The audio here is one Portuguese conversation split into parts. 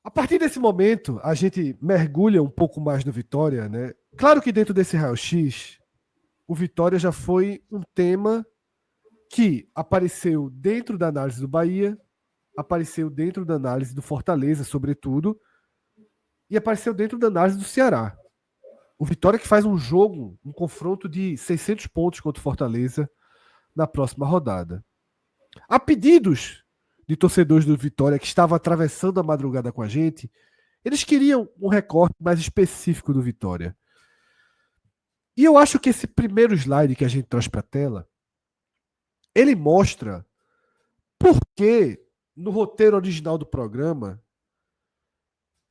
A partir desse momento, a gente mergulha um pouco mais no Vitória, né? Claro que dentro desse raio-x, o Vitória já foi um tema que apareceu dentro da análise do Bahia, apareceu dentro da análise do Fortaleza, sobretudo, e apareceu dentro da análise do Ceará. O Vitória que faz um jogo, um confronto de 600 pontos contra o Fortaleza na próxima rodada. Há pedidos de torcedores do Vitória que estavam atravessando a madrugada com a gente, eles queriam um recorte mais específico do Vitória. E eu acho que esse primeiro slide que a gente traz para a tela, ele mostra por que no roteiro original do programa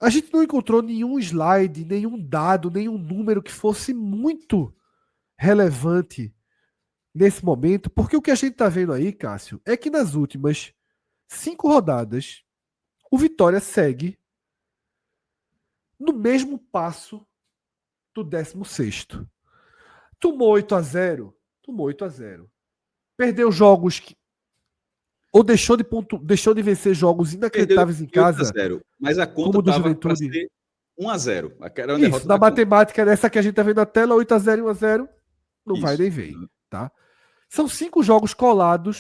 a gente não encontrou nenhum slide, nenhum dado, nenhum número que fosse muito relevante nesse momento, porque o que a gente está vendo aí, Cássio, é que nas últimas 5 rodadas, o Vitória segue no mesmo passo do 16º. Tomou 8-0, tomou 8-0. Perdeu jogos que ou deixou de vencer jogos inacreditáveis em casa, 8-0, mas a conta como o do estava para Juventude. ser 1-0. Isso, na matemática, nessa que a gente está vendo na tela, 8-0 e 1-0, não vai nem vem. Tá? São 5 jogos colado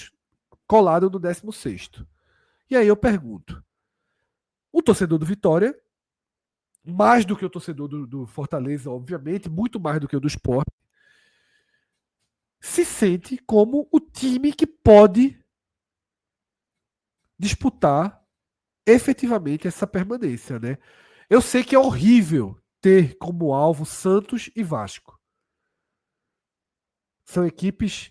no 16º. E aí eu pergunto, o torcedor do Vitória, mais do que o torcedor do Fortaleza, obviamente, muito mais do que o do Sport, se sente como o time que pode disputar efetivamente essa permanência, né? Eu sei que é horrível ter como alvo Santos e Vasco. São equipes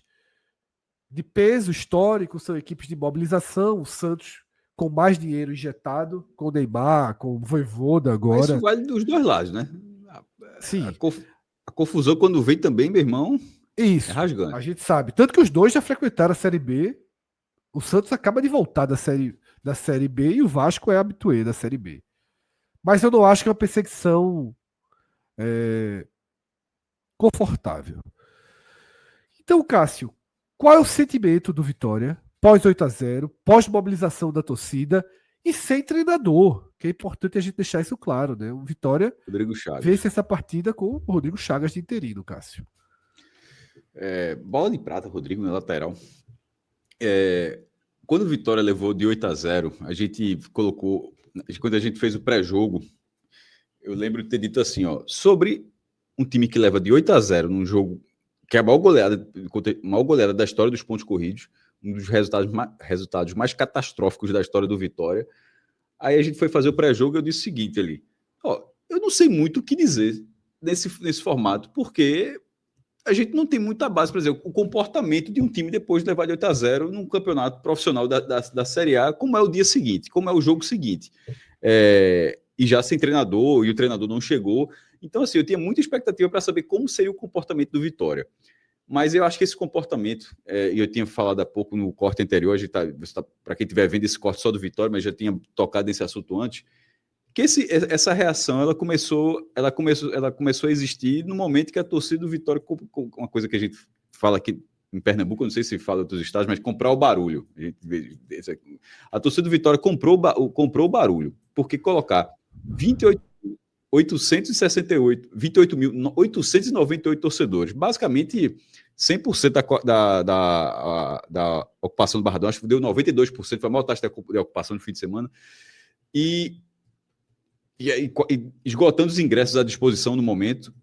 de peso histórico, são equipes de mobilização. O Santos com mais dinheiro injetado, com o Neymar, com o Vojvoda agora. Mas isso vale dos dois lados, né? Sim. A confusão quando vem também, meu irmão, isso, é rasgante. A gente sabe. Tanto que os dois já frequentaram a Série B. O Santos acaba de voltar da série B e o Vasco é habituê da Série B. Mas eu não acho que é uma perseguição confortável. Então, Cássio, qual é o sentimento do Vitória pós 8-0, pós mobilização da torcida e sem treinador? Que é importante a gente deixar isso claro, né? O Vitória vence essa partida com o Rodrigo Chagas de interino, Cássio. Bola de prata, Rodrigo, na lateral. Quando o Vitória levou de 8-0, a gente colocou, quando a gente fez o pré-jogo, eu lembro de ter dito assim, ó, sobre um time que leva de 8-0 num jogo que é a maior goleada da história dos pontos corridos, um dos resultados mais catastróficos da história do Vitória. Aí a gente foi fazer o pré-jogo e eu disse o seguinte ali, ó, eu não sei muito o que dizer nesse formato, porque a gente não tem muita base, por exemplo, o comportamento de um time depois de levar de 8-0 num campeonato profissional da Série A, como é o dia seguinte, como é o jogo seguinte. E já sem treinador, e o treinador não chegou. Então, assim, eu tinha muita expectativa para saber como seria o comportamento do Vitória. Mas eu acho que esse comportamento, e eu tinha falado há pouco no corte anterior, para quem estiver vendo esse corte só do Vitória, mas já tinha tocado nesse assunto antes, que essa reação ela começou a existir no momento que a torcida do Vitória, uma coisa que a gente fala aqui em Pernambuco, não sei se fala em outros estados, mas comprar o barulho. A torcida do Vitória comprou o barulho, porque colocar 28.898 torcedores, basicamente 100% da ocupação do Barradão, acho que deu 92%, foi a maior taxa de ocupação no fim de semana, e esgotando os ingressos à disposição no momento,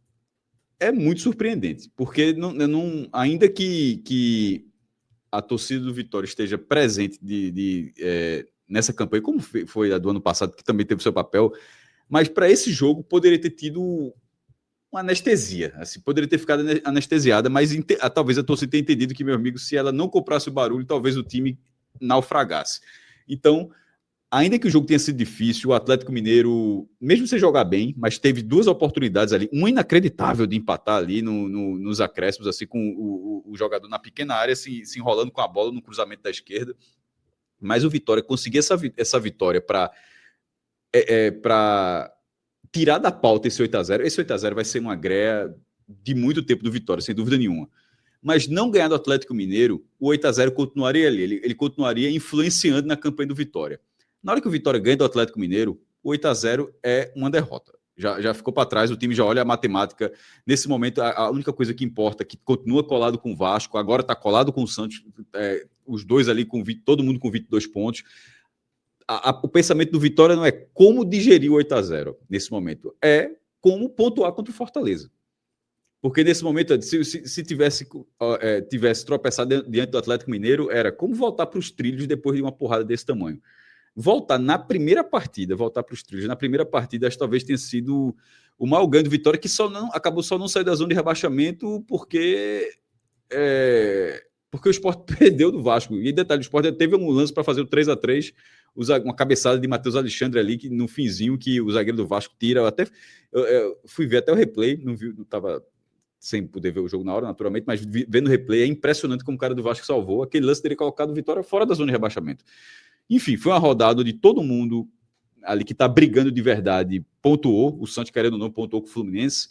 é muito surpreendente, porque ainda que a torcida do Vitória esteja presente nessa campanha, como foi a do ano passado, que também teve seu papel, mas para esse jogo poderia ter tido uma anestesia, assim, poderia ter ficado anestesiada, mas talvez a torcida tenha entendido que, meu amigo, se ela não comprasse o barulho, talvez o time naufragasse. Então, ainda que o jogo tenha sido difícil, o Atlético Mineiro, mesmo sem jogar bem, mas teve 2 oportunidades ali, uma inacreditável de empatar ali nos acréscimos, assim, com o jogador na pequena área, se enrolando com a bola no cruzamento da esquerda. Mas o Vitória conseguiu essa vitória para tirar da pauta esse 8-0. Esse 8-0 vai ser uma greia de muito tempo do Vitória, sem dúvida nenhuma. Mas não ganhar do Atlético Mineiro, o 8-0 continuaria ali, ele continuaria influenciando na campanha do Vitória. Na hora que o Vitória ganha do Atlético Mineiro, o 8-0 é uma derrota. Já ficou para trás, o time já olha a matemática. Nesse momento, a única coisa que importa é que continua colado com o Vasco, agora está colado com o Santos, os dois ali, todo mundo com 22 pontos. O pensamento do Vitória não é como digerir o 8-0 nesse momento, é como pontuar contra o Fortaleza. Porque nesse momento, se tivesse tropeçado diante do Atlético Mineiro, era como voltar para os trilhos depois de uma porrada desse tamanho. Voltar para os trilhos na primeira partida, acho que talvez tenha sido o maior ganho do Vitória, que acabou só não saindo da zona de rebaixamento porque o Sport perdeu do Vasco. E detalhe, o Sport teve um lance para fazer o 3-3, uma cabeçada de Matheus Alexandre ali, que no finzinho, que o zagueiro do Vasco tira. Eu fui ver até o replay, não estava sem poder ver o jogo na hora, naturalmente, mas vendo o replay, é impressionante como o cara do Vasco salvou. Aquele lance teria colocado o Vitória fora da zona de rebaixamento. Enfim, foi uma rodada onde todo mundo ali que está brigando de verdade pontuou. O Santos, querendo ou não, pontuou com o Fluminense,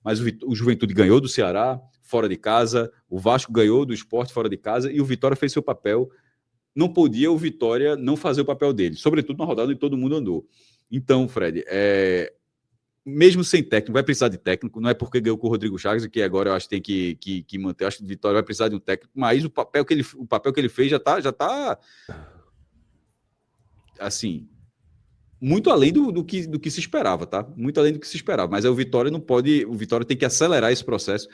mas o Juventude ganhou do Ceará, fora de casa, o Vasco ganhou do Sport fora de casa, e o Vitória fez seu papel. Não podia o Vitória não fazer o papel dele, sobretudo na rodada onde todo mundo andou. Então, Fred, mesmo sem técnico, vai precisar de técnico, não é porque ganhou com o Rodrigo Chagas, que agora eu acho que tem que manter, eu acho que o Vitória vai precisar de um técnico, mas o papel que ele fez já tá assim, muito além do que se esperava, tá? Muito além do que se esperava, mas o Vitória não pode, o Vitória tem que acelerar esse processo.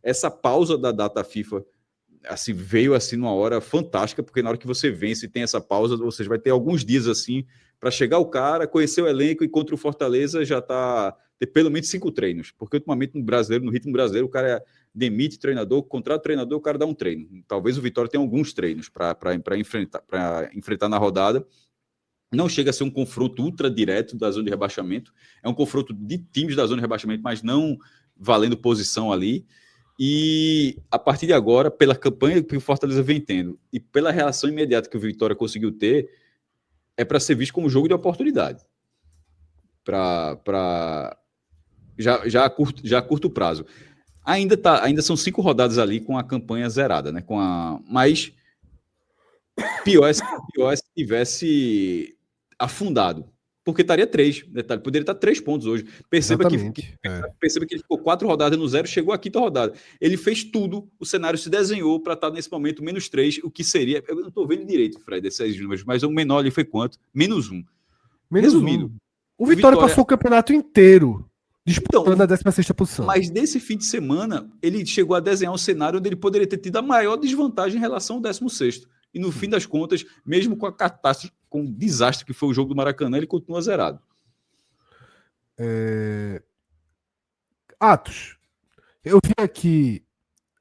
Essa pausa da data FIFA assim, veio assim numa hora fantástica, porque na hora que você vence e tem essa pausa, você vai ter alguns dias assim para chegar o cara, conhecer o elenco, e contra o Fortaleza já ter pelo menos 5 treinos, porque ultimamente no ritmo brasileiro, o cara demite treinador, contrata o treinador, o cara dá um treino. Talvez o Vitória tenha alguns treinos para enfrentar na rodada. Não chega a ser um confronto ultra direto da zona de rebaixamento, é um confronto de times da zona de rebaixamento, mas não valendo posição ali. E a partir de agora, pela campanha que o Fortaleza vem tendo e pela reação imediata que o Vitória conseguiu ter, é para ser visto como um jogo de oportunidade. Já a curto prazo. Ainda são 5 rodadas ali com a campanha zerada, né? Mas pior é se tivesse afundado. Porque estaria 3, detalhe, poderia estar 3 pontos hoje. Perceba que ele ficou 4 rodadas no zero, chegou à 5ª rodada. Ele fez tudo, o cenário se desenhou para estar nesse momento -3, o que seria. Eu não estou vendo direito, Fred, esses números, mas o menor ali foi quanto? -1. Resumindo, o Vitória passou o campeonato inteiro disputando a 16ª posição. Mas nesse fim de semana, ele chegou a desenhar um cenário onde ele poderia ter tido a maior desvantagem em relação ao 16º. E no fim das contas, mesmo com a catástrofe, com o desastre que foi o jogo do Maracanã, ele continua zerado. Atos. Eu vi aqui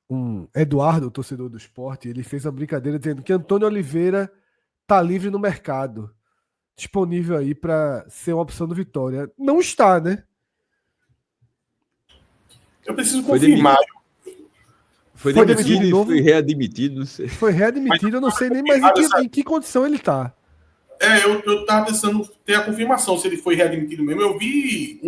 um Eduardo, torcedor do Sport, ele fez uma brincadeira dizendo que Antônio Oliveira tá livre no mercado, disponível aí para ser uma opção do Vitória. Não está, né? Eu preciso confirmar. Foi demitido e foi readmitido, não sei. Foi readmitido, eu não sei nem mais em que condição ele tá. Eu tava pensando ter a confirmação se ele foi readmitido mesmo. Eu vi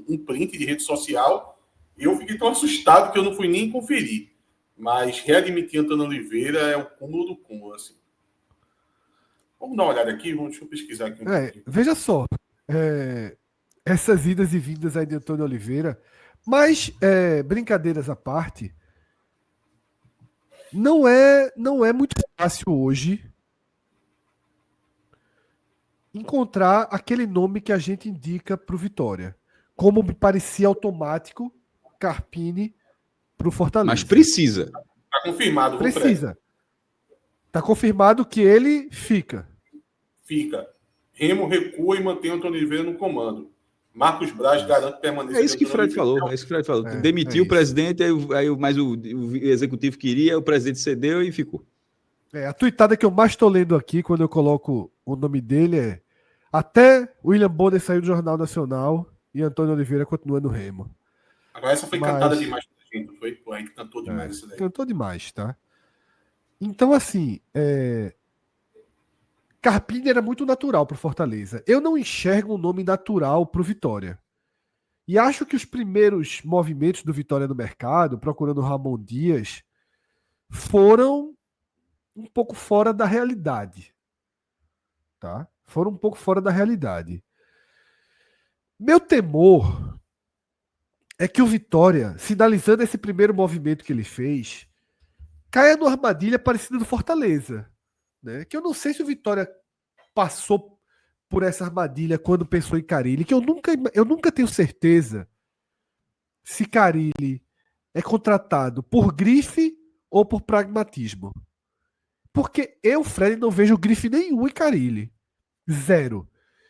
um print de rede social e eu fiquei tão assustado que eu não fui nem conferir. Mas readmitir Antônio Oliveira é o cúmulo do cúmulo, assim. Vamos dar uma olhada aqui, deixa eu pesquisar aqui. Veja só, essas idas e vindas aí de Antônio Oliveira, mas brincadeiras à parte, não é muito fácil hoje encontrar aquele nome que a gente indica para o Vitória. Como me parecia automático, Carpini para o Fortaleza. Mas precisa. Está confirmado. Precisa. Está confirmado que ele fica. Fica. Remo recua e mantém Antônio Oliveira no comando. Marcos Braz garante permanência. É isso que o Fred falou. Demitiu o presidente, mas o executivo queria, o presidente cedeu e ficou. A tuitada que eu mais estou lendo aqui, quando eu coloco o nome dele, é: até William Bonner saiu do Jornal Nacional e Antônio Oliveira continua no Remo. Agora essa foi cantada demais pra gente, não foi? Pô, a gente cantou demais isso daí. Cantou demais, tá? Então, assim, Carpini era muito natural pro Fortaleza. Eu não enxergo um nome natural pro Vitória. E acho que os primeiros movimentos do Vitória no mercado, procurando Ramon Dias, foram um pouco fora da realidade. Tá? Foram um pouco fora da realidade. Meu temor é que o Vitória, sinalizando esse primeiro movimento que ele fez, caia numa armadilha parecida do Fortaleza, né? Que eu não sei se o Vitória passou por essa armadilha quando pensou em Carille, que eu nunca tenho certeza se Carille é contratado por grife ou por pragmatismo. Porque eu, Fred, não vejo grife nenhum em Carille. Zero.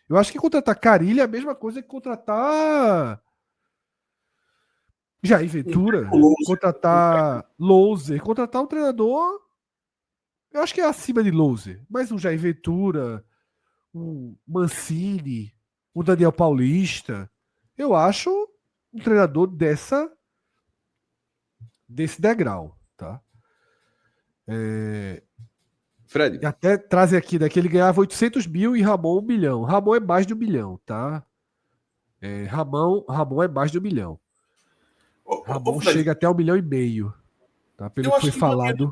Eu acho que contratar Carille é a mesma coisa que contratar Jair Ventura, contratar Louser, contratar um treinador, eu acho que é acima de Louser, mas um Jair Ventura, um Mancini, um Daniel Paulista, eu acho um treinador desse degrau, tá? Fred. E até trazer aqui, né, que ele ganhava 800 mil e Ramon 1 milhão. Ramon é mais de 1 milhão, tá? Ramon é mais de 1 milhão. Ramon chega até 1,5 milhão, tá? Pelo que foi falado.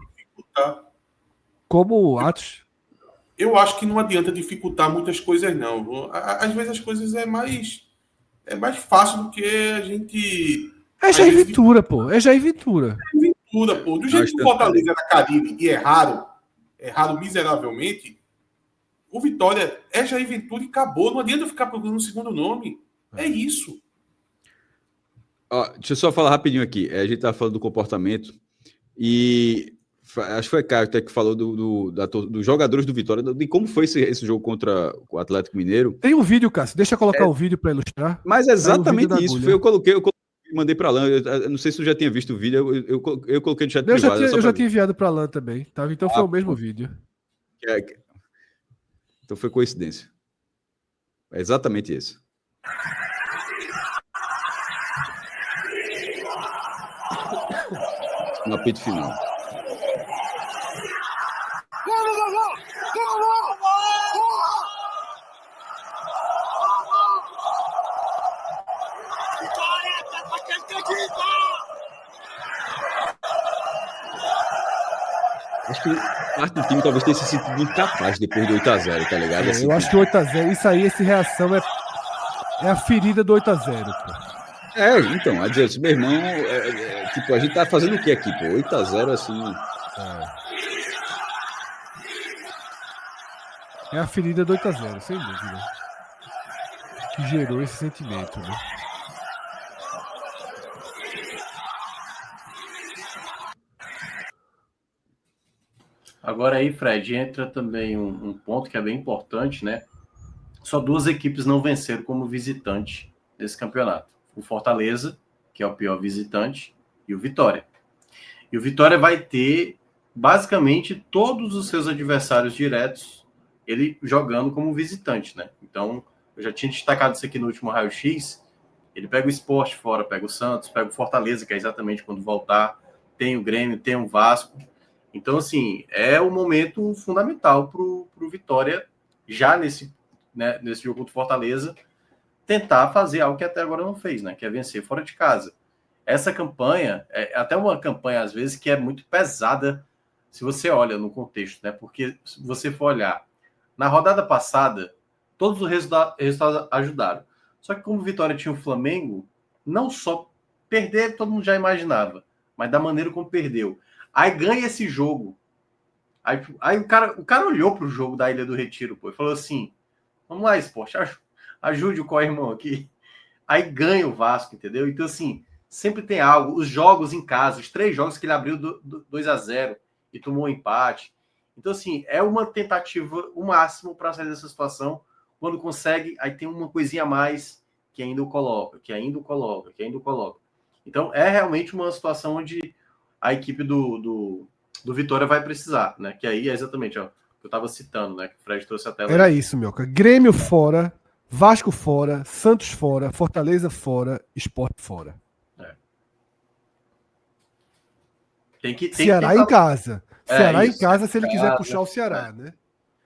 Como Atos? Eu acho que não adianta dificultar muitas coisas, não. Às vezes as coisas é mais fácil do que a gente. É Jair Ventura, pô. É Jair Ventura. É Ventura, pô. Do jeito que o Fortaleza era Carille e erraram miseravelmente, o Vitória é Jair Ventura e acabou. Não adianta ficar procurando um segundo nome. É isso. Deixa eu só falar rapidinho aqui. A gente tá falando do comportamento e acho que foi Caio até que falou dos jogadores do Vitória, de como foi esse jogo contra o Atlético Mineiro. Tem um vídeo, Cássio. Deixa eu colocar o vídeo para ilustrar. Mas é exatamente isso. Eu coloquei, mandei para Alan. Eu não sei se tu já tinha visto o vídeo. Eu coloquei no chat privado. Eu já tinha enviado para Alan também. Tá? Então foi o mesmo vídeo. Então foi coincidência. É exatamente esse. No apito final. Acho que parte do time talvez tenha se sentido incapaz depois do 8-0, tá ligado? Eu acho que 8-0, isso aí, essa reação é a ferida do 8-0, pô. Então, a dizer, meu irmão, tipo, a gente tá fazendo o que aqui, pô? 8-0, assim. É a ferida do 8-0, sem dúvida. Que gerou esse sentimento, né? Agora aí, Fred, entra também um ponto que é bem importante, né? Só 2 equipes não venceram como visitante nesse campeonato. O Fortaleza, que é o pior visitante, e o Vitória. E o Vitória vai ter, basicamente, todos os seus adversários diretos, ele jogando como visitante, né? Então, eu já tinha destacado isso aqui no último raio-x, ele pega o Sport fora, pega o Santos, pega o Fortaleza, que é exatamente quando voltar, tem o Grêmio, tem o Vasco. Então, assim, é um momento fundamental para o Vitória, já nesse jogo contra o Fortaleza, tentar fazer algo que até agora não fez, né? Que é vencer fora de casa. Essa campanha é até uma campanha, às vezes, que é muito pesada se você olha no contexto, né? Porque se você for olhar, na rodada passada, todos os resultados ajudaram. Só que como o Vitória tinha o Flamengo, não só perder, todo mundo já imaginava, mas da maneira como perdeu. Aí ganha esse jogo. Aí o cara olhou para o jogo da Ilha do Retiro, pô, e falou assim: vamos lá, Sport, ajude o co-irmão aqui. Aí ganha o Vasco, entendeu? Então, assim, sempre tem algo. Os jogos em casa, os 3 jogos que ele abriu 2-0 e tomou um empate. Então, assim, é uma tentativa, o máximo, para sair dessa situação. Quando consegue, aí tem uma coisinha a mais que ainda o coloca. Então, é realmente uma situação onde a equipe do Vitória vai precisar, né? Que aí é exatamente, ó, que eu estava citando, né? Que o Fred trouxe a tela. Era isso, Mioca. Grêmio fora, Vasco fora, Santos fora, Fortaleza fora, Sport fora. Ceará em casa. Ceará em casa, se ele quiser puxar o Ceará, né?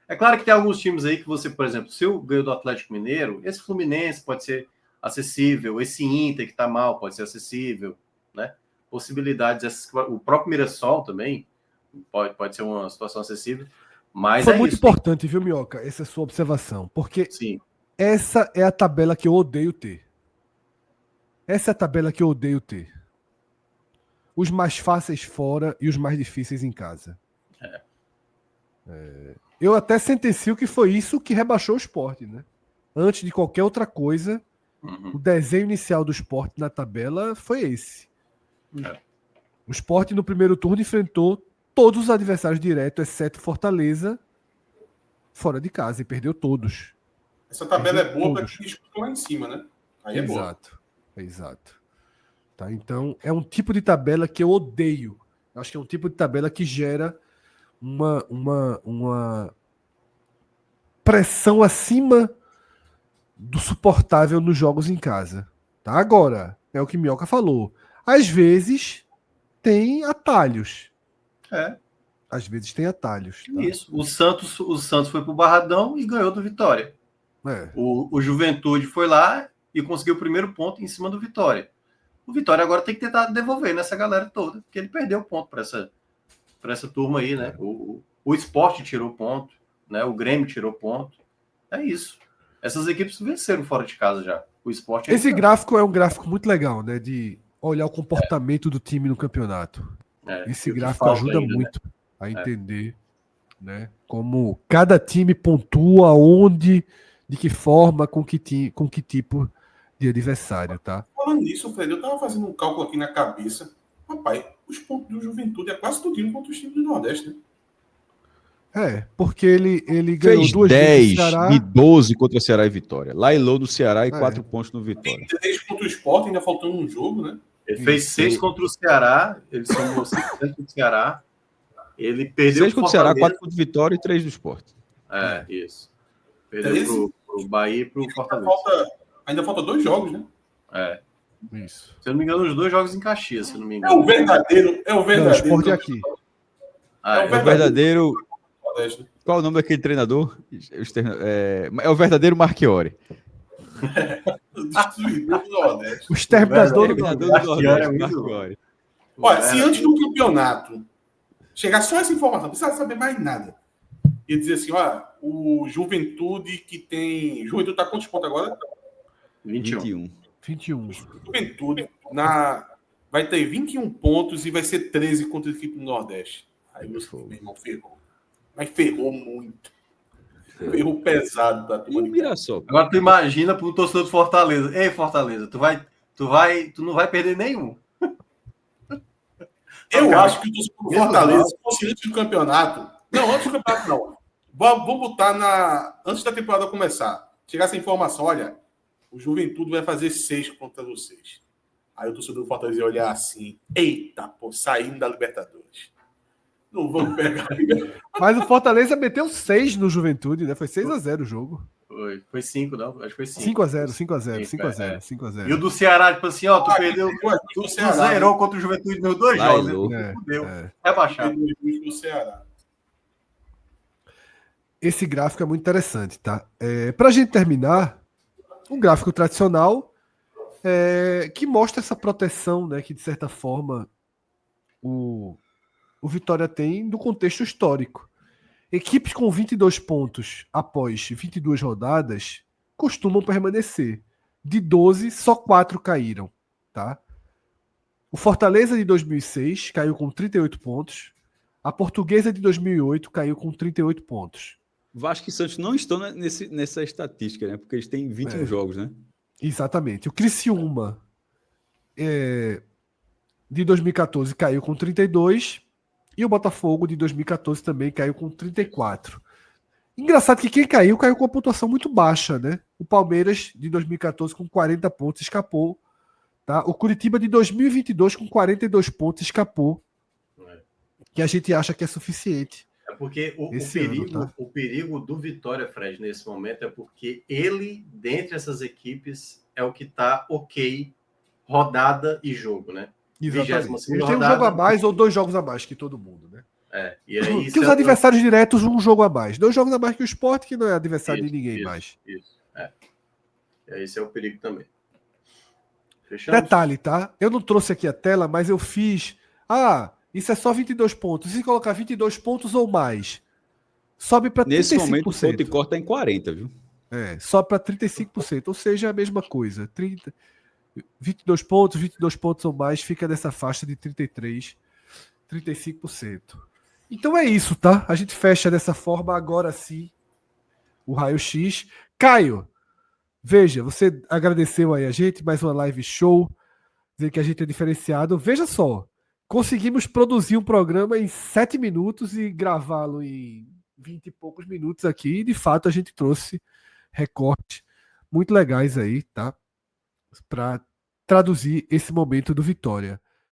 É claro que tem alguns times aí que você, por exemplo, se eu ganho do Atlético Mineiro, esse Fluminense pode ser acessível, esse Inter que tá mal pode ser acessível, né? Possibilidades, o próprio Mirassol também pode ser uma situação acessível, mas foi muito importante, viu, Mioca, essa sua observação, porque sim, essa é a tabela que eu odeio ter. Essa é a tabela que eu odeio ter. Os mais fáceis fora e os mais difíceis em casa. Eu até sentencio que foi isso que rebaixou o Sport, né? Antes de qualquer outra coisa, o desenho inicial do Sport na tabela foi esse. O Sport no primeiro turno enfrentou todos os adversários diretos, exceto Fortaleza, fora de casa, e perdeu todos. Essa tabela é boa para quem disputa lá em cima, né? Aí é boa. Exato. Tá, então, é um tipo de tabela que eu odeio. Eu acho que é um tipo de tabela que gera uma pressão acima do suportável nos jogos em casa. Tá? Agora, é o que Minhoca falou. Às vezes tem atalhos. Às vezes tem atalhos. Tá? Isso. O Santos foi pro Barradão e ganhou do Vitória. O Juventude foi lá e conseguiu o primeiro ponto em cima do Vitória. O Vitória agora tem que tentar devolver nessa galera toda, porque ele perdeu ponto para essa turma aí, né? O Sport tirou ponto, né? O Grêmio tirou ponto. É isso. Essas equipes venceram fora de casa já. O Sport. Esse gráfico é um gráfico muito legal, né? De olhar o comportamento do time no campeonato. Esse gráfico ajuda ainda, muito, né? A entender, né? Como cada time pontua, onde, de que forma, com que tipo de adversário, tá? Falando nisso, Fred, eu tava fazendo um cálculo aqui na cabeça. Rapaz, os pontos do Juventude é quase tudinho contra os times do Nordeste, né? Porque ele ganhou 10 e 12 contra o Ceará e Vitória. Lailô no Ceará e 4 pontos no Vitória. 10 contra o Sport, ainda faltando um jogo, né? Ele fez 6 contra o Ceará, ele somou 6 contra o Ceará. Ele perdeu 6 contra o Ceará, 4 contra o Vitória e 3 do Sport. Isso. Perdeu pro Bahia e pro Fortaleza. Ainda falta 2 jogos, né? Isso. Se eu não me engano, os 2 jogos em Caxias, se eu não me engano. É o verdadeiro. Não, o Sport é aqui. É o verdadeiro. Qual o nome daquele treinador? É o verdadeiro Marchiori. O destruidor do Nordeste. O exterminador do Nordeste. Olha, se antes do campeonato chegar só essa informação, não precisa saber mais nada. E dizer assim, ó, o Juventude que tem... Juventude tá quantos pontos agora? 21. Juventude vai ter 21 pontos e vai ser 13 contra a equipe do Nordeste. Aí meu irmão ferrou. Mas ferrou muito. Ferrou pesado da turma de Mirassol. Agora tu imagina pro torcedor do Fortaleza. Ei, Fortaleza, tu não vai perder nenhum. Eu acho que o torcedor do Fortaleza, se fosse antes do campeonato... Não, antes do campeonato não. Vou botar antes da temporada começar. Chegar essa informação, olha, o Juventude vai fazer 6 contra vocês. Aí o torcedor do Fortaleza ia olhar assim, eita, pô, saímos da Libertadores. Não vamos pegar. Mas o Fortaleza meteu 6 no Juventude, né? Foi 6-0 o jogo. Foi 5, não? Acho que foi 5. 5-0. E o do Ceará, tipo assim, ó, tu perdeu. Tu zerou contra o Juventude nos 2 jogos. Fudeu. Rebaixado. Do Ceará. Esse gráfico é muito interessante, tá? Pra gente terminar, um gráfico tradicional que mostra essa proteção, né? Que de certa forma o Vitória tem do contexto histórico. Equipes com 22 pontos após 22 rodadas costumam permanecer. De 12, só 4 caíram. Tá? O Fortaleza de 2006 caiu com 38 pontos. A Portuguesa de 2008 caiu com 38 pontos. Vasco e Santos não estão nessa estatística, né? Porque eles têm 21 jogos, né? Exatamente. O Criciúma de 2014 caiu com 32 e o Botafogo de 2014 também caiu com 34. Engraçado que quem caiu com uma pontuação muito baixa, né? O Palmeiras de 2014 com 40 pontos escapou, tá? O Curitiba de 2022 com 42 pontos escapou, que a gente acha que é suficiente. É porque o perigo do Vitória, Fred, nesse momento, é porque ele, dentre essas equipes, é o que está ok, rodada e jogo, né? Exatamente. Ele tem um jogo a mais ou 2 jogos a mais que todo mundo, né? E aí, que os adversários diretos, um jogo a mais. 2 jogos a mais que o Sport, que não é adversário de ninguém mais. Esse é o perigo também. Fechamos? Detalhe, tá? Eu não trouxe aqui a tela, mas eu fiz... isso é só 22 pontos. E se colocar 22 pontos ou mais, sobe para 35%. Nesse momento, o ponto e corta em 40, viu? Só para 35%, ou seja, a mesma coisa. 22 pontos ou mais, fica nessa faixa de 33%, 35%. Então é isso, tá? A gente fecha dessa forma agora sim o raio-x. Caio, veja, você agradeceu aí a gente, mais uma live show, dizer que a gente é diferenciado. Veja só, conseguimos produzir um programa em 7 minutos e gravá-lo em 20 e poucos minutos aqui. E de fato a gente trouxe recortes muito legais aí, tá? Para traduzir esse momento do Vitória.